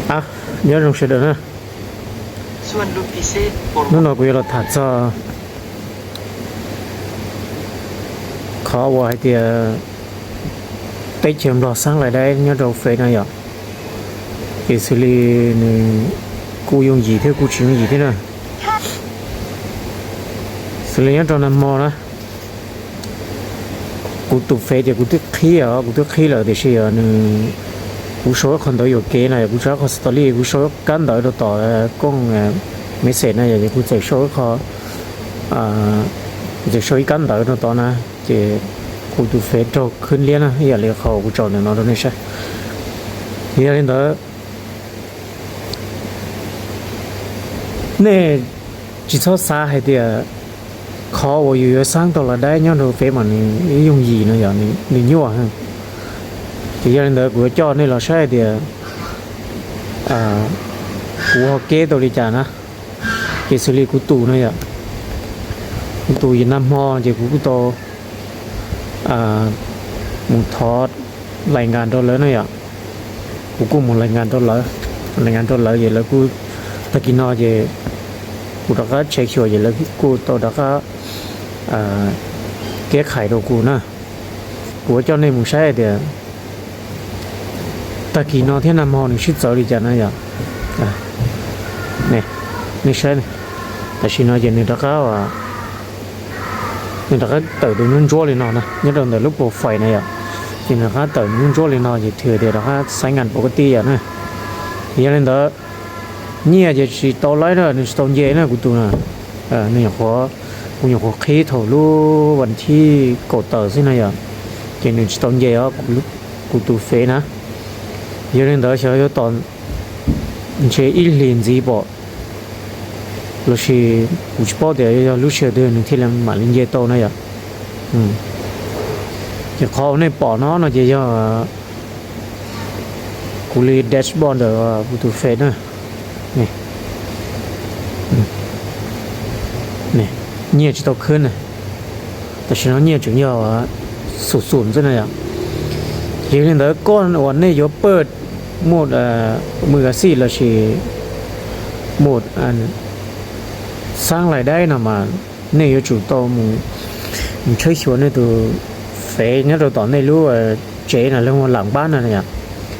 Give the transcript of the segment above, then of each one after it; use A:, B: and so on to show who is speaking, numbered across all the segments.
A: à nhớ trong sự đó nữa nó nói cái là thật cho khó quá thì tết chiếm đó sáng lại đây nhớ đầu phê này ạ cái xử lý cụ dùng gì thế cụ chịu gì thế này xử lý trong năm mò đó cụ tụ phê thì cụ tức khí là thì gì à cụ số con đó kế này cụ số con story cụ số cán đó tỏ con mấy xe này thì cụ chạy số khó chạy số cán đó tỏ na thì cụ tụ phê choขึ้นliên á giờ liền khó cụ chọn nó đó này sao giờ lên đó nè chỉ số xa hay thì khó vàอยู่sáng đó là đấy nhá rồi phải mà dùng gì nữa giờ mình nhua ha thì giờ này của cho nên là sai thì của kế tôi đi trả na cái xử lý của tù nữa giờ tù gì năm ho thì của tôi một thọ lại ngàn đô lớn nữa giờ của một lại ngàn đô lớn vậy là của ta kia nói về cụ đã có check sure vậy là cụ tôi đã có kế khai đồ cụ na của cho nên một sai thì ta kia nói thế nào họ nên ship rồi đi cho nó vậy này sai này ta xin nói chuyện này đã có người ta có tự được nung chua lên nó nè nhất là từ lúc bộ phải này ạ thì nó có tự nung chua lên nó thì thừa thì nó có sai ngàn bộ cái tia này thì nên đó nhẹ thì chỉ tao lấy đó nên tao nhẹ nữa của tôi nè nên cũng có khí thổ luวันที่cổ tờ thế này à cho nên tao nhẹ á của tôi phê nè cho nên đó cho toàn chế ít liền gì bỏ lúc khi cũng bỏ để lúc sau đó thì làm mà lên dây tàu này à thì khó này bỏ nó chỉ cho cụ li dashboard ở của tôi phê nữa này này nhiều chỉ tao khơi nàyแต่ฉันเนี่ยจึง要สุดๆซะหน่อยอ่ะทีนี้เด้อก้อนวันนี้อยู่เปิดโหมดมือสี่ละสิโหมดอันสร้างรายได้นะมาเนี่ยอยู่จุดโตมึงใช้ชวนในตัวเฟยเนี่ยเราตอนในรู้เจน่ะเรื่องหลังบ้านน่ะเนี่ย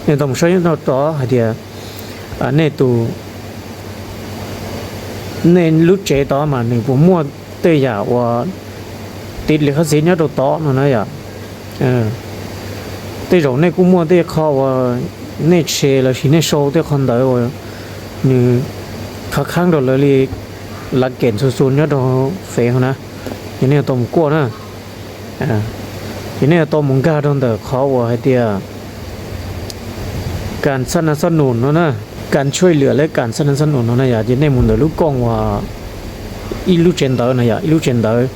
A: เนี่ยต้องใช้เราต่อให้เดียในตัวในรู้เจต่อมาหนึ่งผมมั่วเตยว่าติดเลยเขาเสียเนี่ยตัวต่อนั่นนะแต่เราเนี่ยกูมั่วเตยเขาว่าเนี่ยเชแล้วสิเนี่ยโชว์เตยคนเดียวนี่ข้างๆเราเลยหลักเกณฑ์สูงๆเนี่ยเราเฟยเขานะอย่างนี้ตัวมึงกลัวนะอย่างนี้ตัวมึงกล้าโดนแต่เขาว่าให้เดียการสนับสนุนนะการช่วยเหลือและการสนับสนุนนะอย่าจะในมุมเดือดลูกกองว่าอีลูกเจนเตอร์นะอย่าอีลูกเจนเตอร์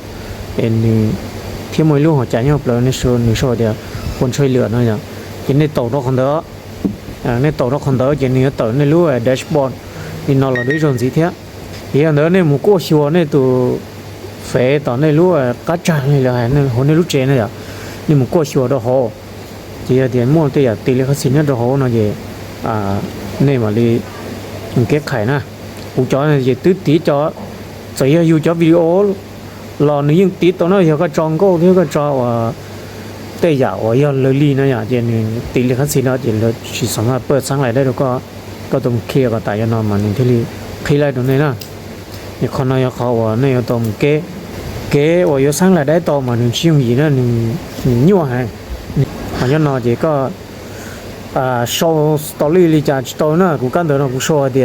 A: ที่มวยลูกหัวใจเนี่ยเปล่าในโซเดียคนช่วยเหลือนะอย่าจะในโต๊ะคนเดียวในโต๊ะคนเดียวจะในโต๊ะในรู้แดชบอร์ดนี่นอนเราด้วยจนสิเทียอย่างเดียวในหมู่กู้ชัวในตัวเฟตอนในรู้กัจจานนี่แหละในคนในรู้เจนนะอย่านี่หมู่กู้ชัวดอกหอที่เดียนมั่วตัวอย่าตีเลยเขาสิเนี่ยดอกหอนะอย่านี่มาลีเก็บไข่นะกูจอเนี่ยจะตื้อตีจอใส่ยูจอวิดีโอรอนี่ยิ่งติดตอนนั้นเขาก็จองก็ที่ก็จอว่าเตยว่าอย่าเลยลีนะอย่าเจนตีเลยเขาสินะเจนเลยสิสามารถเปิดสร้างรายได้แล้วก็ต้องเคลียร์กับตายนอนมาหนึ่งที่ลีเคลียร์ตรงนี้นะนี่คนน้อยเขาว่าเนี่ยต้องเก๋ว่าอย่าสร้างรายได้ต่อมาหนึ่งชิ้นยี่นะหนึ่งยั่วให้มันยันนอนเจก็show story 里讲到那กู感到那กู说的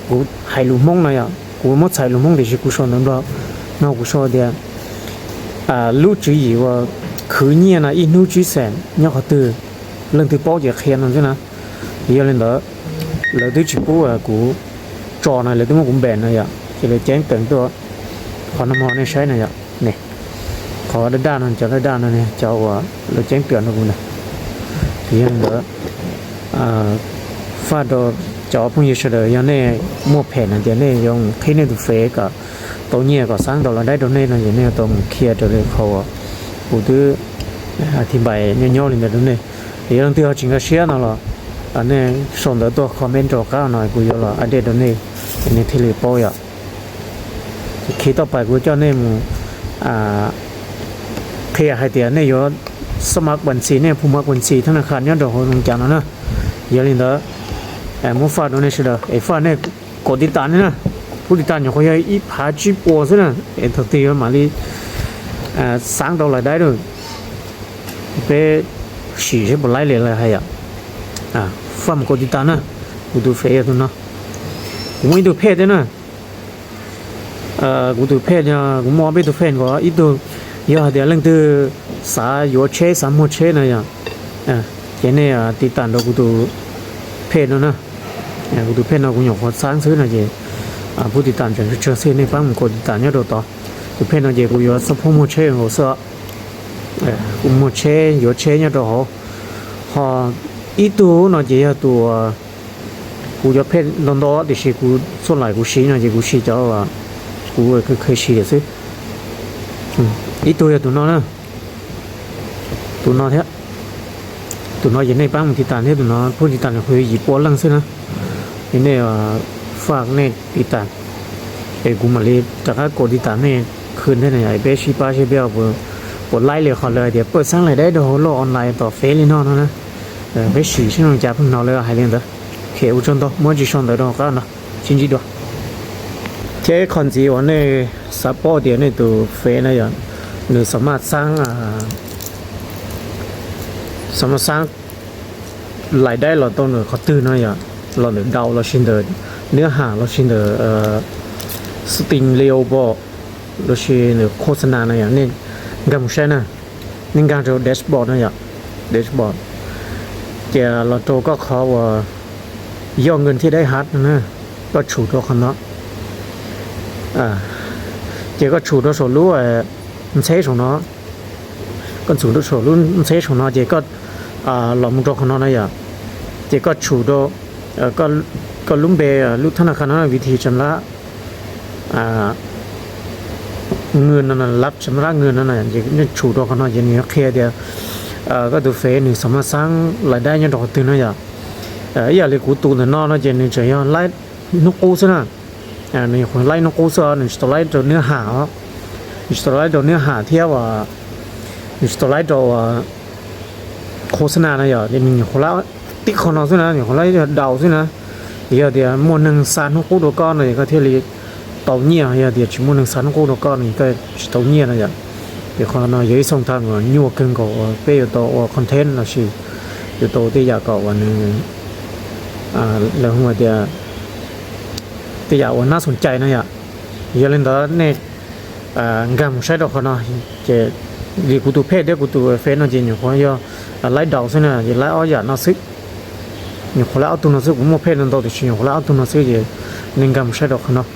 A: กู海陆梦那样กู没海陆梦的是กู说能到那กู说的录制以ว่าคือเนี่ยนะอีนู้จีแสนเนี่ยเขาตื่นเรื่องที่ป้อจะเขียนนั่นใช่ไหมเดี๋ยวเลยเด้อแล้วที่ชิบูกูจอนะเลยที่มันกูแบนนะอย่างจะเลยแจ้งเตือนตัวพอน้ำมันเนี่ยใช้นะอย่างเนี่ยขอด้านนั้นจะด้านนั้นเนี่ยจะว่าเลยแจ้งเตือนนะกูนะเดี๋ยวเด้อphát đồ cho phong nhiêu giờ giờ này mua phen là giờ này dùng khi này tụ phế cả tối nhiều cả sáng đầu là đấy đầu này là giờ này tụi kia rồi khâu phụ thứ thì bài nhau nhau lên đầu này thì lần thứ hai chính là xe nào là อันนี้ส่งตัวคอมเมนต์จ่อก้าวหน่อยกูยอละอันเดียวนี้อันนี้ที่รีโป้ยคิดต่อไปกูเจ้าเนี่ยมึงเพียให้เตียเนี่ยยอสมัครบัญชีเนี่ยผู้มักบัญชีธนาคารเนี่ยดอกหงจันนะเยอะเลยเด้อมุฟ้าโดนเนี่ยสิเด้อไอ้ฟ้าเนี่ยกดติดตามเนี่ยนะผู้ติดตามอย่างเขาอย่างอีพาจีปัวซะนะไอ้ทักทีมาลีสร้างตัวรายได้ด้วยไป洗是不来เลยเลยให้ฟังกดติดตามนะกูดูเฟซตัวนะกูไม่ดูเพจเลยนะกูดูเพจเนี่ยกูมองไปดูเพจก็อีตัวเยอะเดี๋ยวเรื่องตัวสายโยเชสามโมเชนะอย่างเจเนี่ยติดตามเรากูดูเพจนะกูดูเพจนะกูอยากขอสร้างซื้อนะเจผู้ติดตามจะเชื่อเส้นในฟังกดติดตามเนี่ยต่อดูเพจนะเจกูอยากสัพพโมเชหัวเสือกูโมเชโยเชเนี่ยต่อพออีตัวน่ะเจตัวกูจะเพจลอนดอนดิฉันกูส่วนไหนกูชี้นะเจกูชี้เจ้าว่ากูเคยชี้เลยสิอีตัวตัวน้อยนะตัวน้อยเท่าตัวน้อยอย่างในบ้านติดตามเนี่ยตัวน้อยผู้ติดตามเนี่ยคุยหยิบปวดลังสินะอย่างในฝากเนี่ยติดตามไอ้กูมาเลยจากนั้นกดติดตามเนี่ยคืนได้ไหนไอ้เบสชีป้าชีเบลปวดไล่เลยขอเลยเดี๋ยวเปิดสร้างรายได้โดยโลกออนไลน์ต่อเฟซเลยน้องนะไป洗这种家พึ่งนอนเลยหายเรื่องเด้อเขียวจนต่อมั่วจีชนเด้อก็นะจริงๆด้วยเจ้าคนจีวันนี้ซัพพอร์ตเดี๋ยวนี้ตัวเฟซนะอย่างหรือสามารถสร้างรายได้เราต้องเขาตื่นนะอย่างเราเดาเราชินเดอเนื้อหาเราชินเดอสติงเรียวบอกเราชินโฆษณานะอย่างนี้กัมพูชานะนี่การจะแดชบอร์ดนะอย่างแดชบอร์ดเจ้าเราโตก็เขาว่ายอดเงินที่ได้ฮัทนะก็ฉูดตัวคนเนาะเจ้าก็ฉูดตัวส่วนรู้มันใช้ของเนาะก็ฉูดตัวส่วนรู้มันใช้ของเนาะเจ้าก็หลอมตัวคนเนาะนะอย่างเจ้าก็ฉูดตัวก็ลุ้มเบลุธนาคารนั้นวิธีชำระเงินนั่นรับชำระเงินนั่นน่ะอย่างนี้ฉูดตัวคนเนาะอย่างนี้เคลียร์เดียวก็ดูเฟซหนึ่งสามารถสร้างรายได้ยังดอกตื่นนะอย่างอย่าเลยกูตูนนอนนะเจนนี่จะยังไล่นกกูซะนะนี่คนไล่นกกูซะนี่จะไล่ตัวเนื้อหานี่จะไล่ตัวเนื้อหาเทียบว่านี่จะไล่ตัวโฆษณานะอย่างนี่คนละติ๊กคนนอนซะนะนี่คนไล่เดาซะนะเดี๋ยวมวนหนึ่งสารนกกูตัวก้อนนี่ก็เที่ยวเลยเต่าเงี้ยเดี๋ยวชิมวนหนึ่งสารนกกูตัวก้อนนี่ก็เต่าเงี้ยนะอย่างเดี๋ยวคนนอนย้ายส่งทางว่ายั่วเกินก็ไปอยู่ตัวคอนเทนต์นะสิอยู่ตัวที่อยากก่อวันนึงแล้วหัวเดียที่อยากว่าน่าสนใจนะอย่างเยอะเลยตอนนี้งานใช้ดอกเขาเนาะจะดีกูตัวเพศเดียวกูตัวเฟซนั่นจริงอยู่คนย่อไล่ดอกซินะอย่าไล่อ้อยอย่าน่าซึกอยู่คนละเอาตัวน่าซึกผมว่าเพศนั่นตัวที่ชิงคนละเอาตัวน่าซึกอยู่ในงานใช้ดอกเขาเนาะ